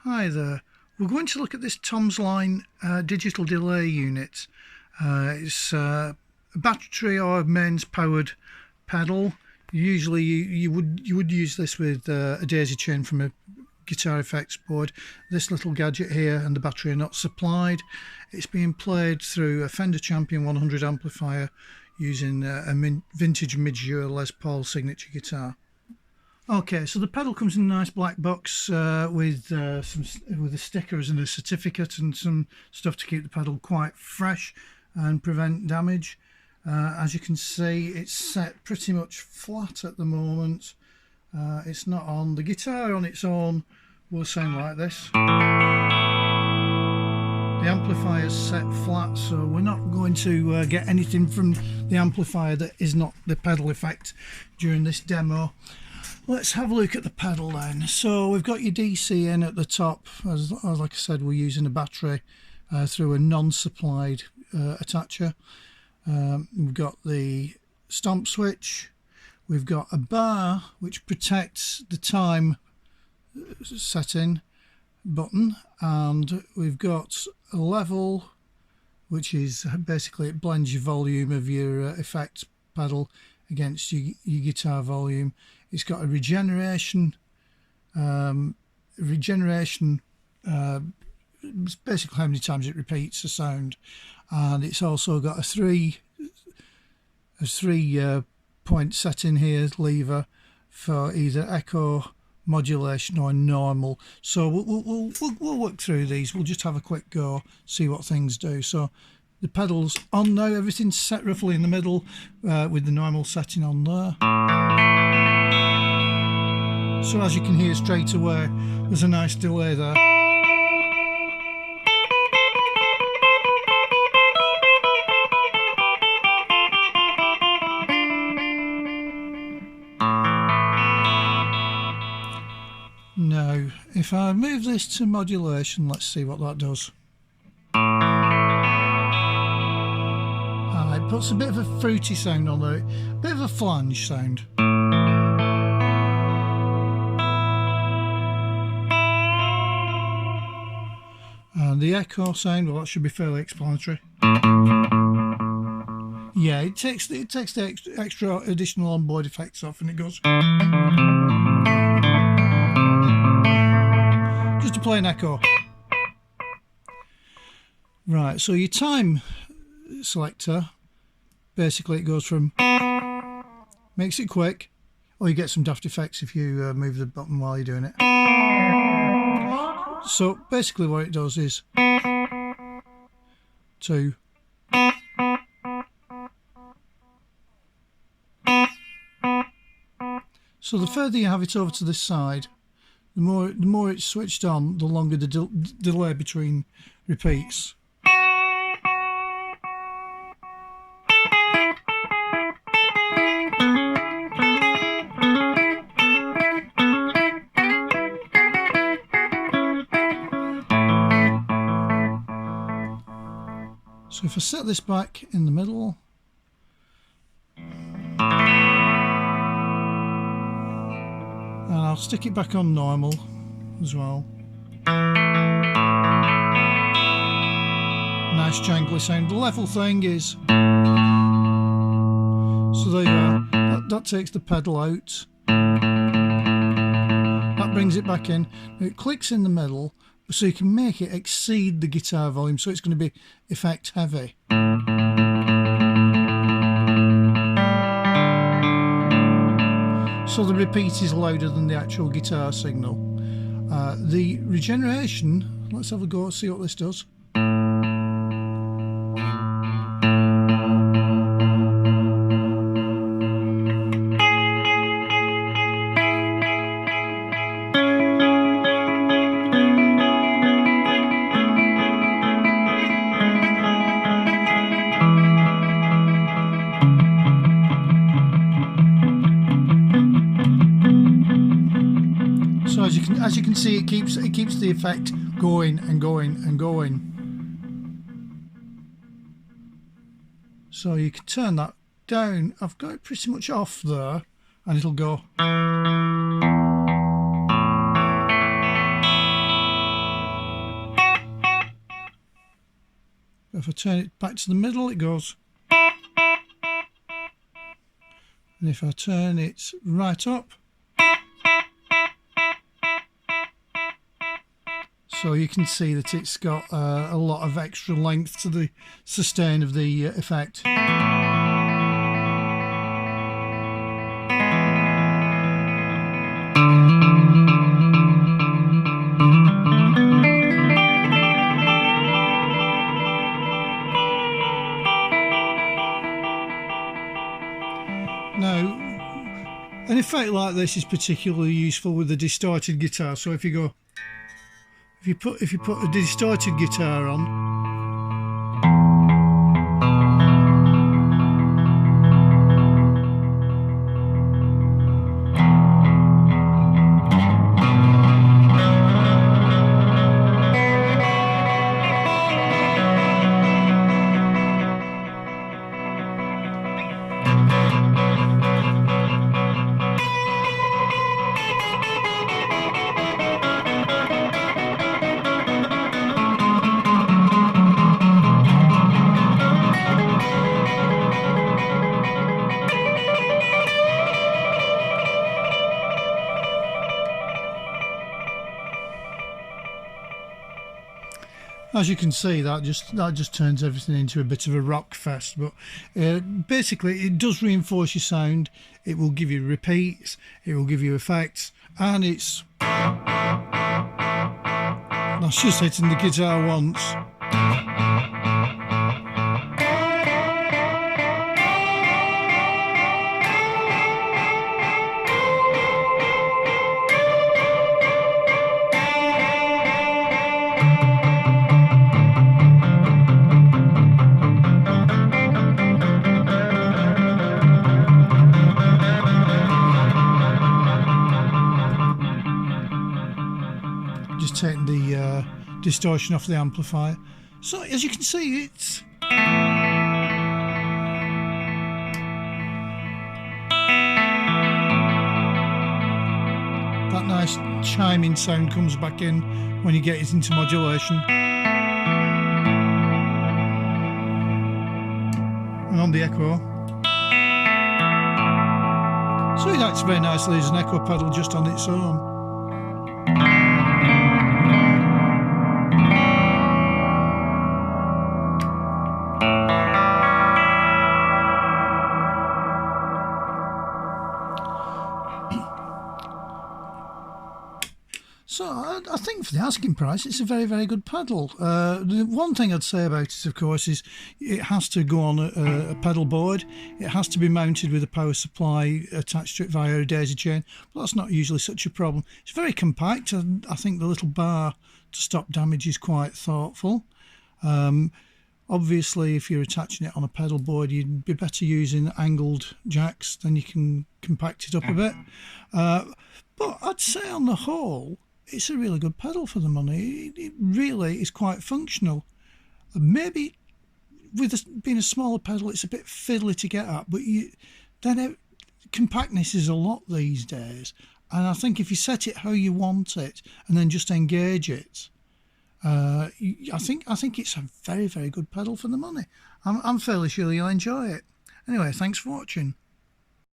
Hi there, we're going to look at this Tom'sLine digital delay unit. It's a battery or mains powered pedal. Usually you would use this with a daisy chain from a guitar effects board. This little gadget here and the battery are not supplied. It's being played through a Fender Champion 100 amplifier using a vintage Midge Les Paul signature guitar. Okay, so the pedal comes in a nice black box with a sticker and a certificate and some stuff to keep the pedal quite fresh and prevent damage. As you can see, it's set pretty much flat at the moment. It's not on. The guitar on its own will sound like this. The amplifier is set flat, so we're not going to get anything from the amplifier that is not the pedal effect during this demo. Let's have a look at the pedal then. So we've got your DC in at the top. As like I said, we're using a battery through a non-supplied attacher. We've got the stomp switch. We've got a bar which protects the time setting button, and we've got a level which is basically, it blends your volume of your effect pedal against your guitar volume. It's got a regeneration. It's basically how many times it repeats a sound, and it's also got a three point setting here, lever for either echo, modulation or normal. So we'll work through these. We'll just have a quick go, see what things do. So the pedal's on now, everything's set roughly in the middle with the normal setting on there. So as you can hear straight away, there's a nice delay there. Now, if I move this to modulation, let's see what that does. It puts a bit of a fruity sound on there, a bit of a flange sound. And the echo sound, well, that should be fairly explanatory. Yeah, it takes the extra additional onboard effects off, and it goes just a plain echo. Right, so your time selector, basically it goes from, makes it quick, or you get some daft effects if you move the button while you're doing it. So basically what it does is to so the further you have it over to this side, the more it's switched on, the longer the delay between repeats. So if I set this back in the middle, and I'll stick it back on normal as well. Nice jangly sound. The level thing is, so there you are, that takes the pedal out, that brings it back in. Now it clicks in the middle, so you can make it exceed the guitar volume, so it's going to be effect heavy. So the repeat is louder than the actual guitar signal. The regeneration, let's have a go, see what this does. So as you can see, it keeps the effect going and going and going. So you can turn that down. I've got it pretty much off there, and it'll go. If I turn it back to the middle, it goes. And if I turn it right up, so you can see that it's got a lot of extra length to the sustain of the effect. Now, an effect like this is particularly useful with a distorted guitar. So if you go, if you put a distorted guitar on, as you can see, that just turns everything into a bit of a rock fest. But basically, it does reinforce your sound. It will give you repeats. It will give you effects, and it's that's just hitting the guitar once. Just taking the distortion off the amplifier. So as you can see, it's that nice chiming sound comes back in when you get it into modulation. And on the echo, so it acts very nicely as an echo pedal just on its own. So I think for the asking price, it's a very, very good pedal. The one thing I'd say about it, of course, is it has to go on a pedal board. It has to be mounted with a power supply attached to it via a daisy chain. But that's not usually such a problem. It's very compact, and I think the little bar to stop damage is quite thoughtful. Obviously, if you're attaching it on a pedal board, you'd be better using angled jacks, then you can compact it up a bit. But I'd say on the whole, it's a really good pedal for the money. It really is quite functional. Maybe with being a smaller pedal, it's a bit fiddly to get at, but compactness is a lot these days. And I think if you set it how you want it and then just engage it, I think it's a very, very good pedal for the money. I'm fairly sure you'll enjoy it. Anyway, thanks for watching.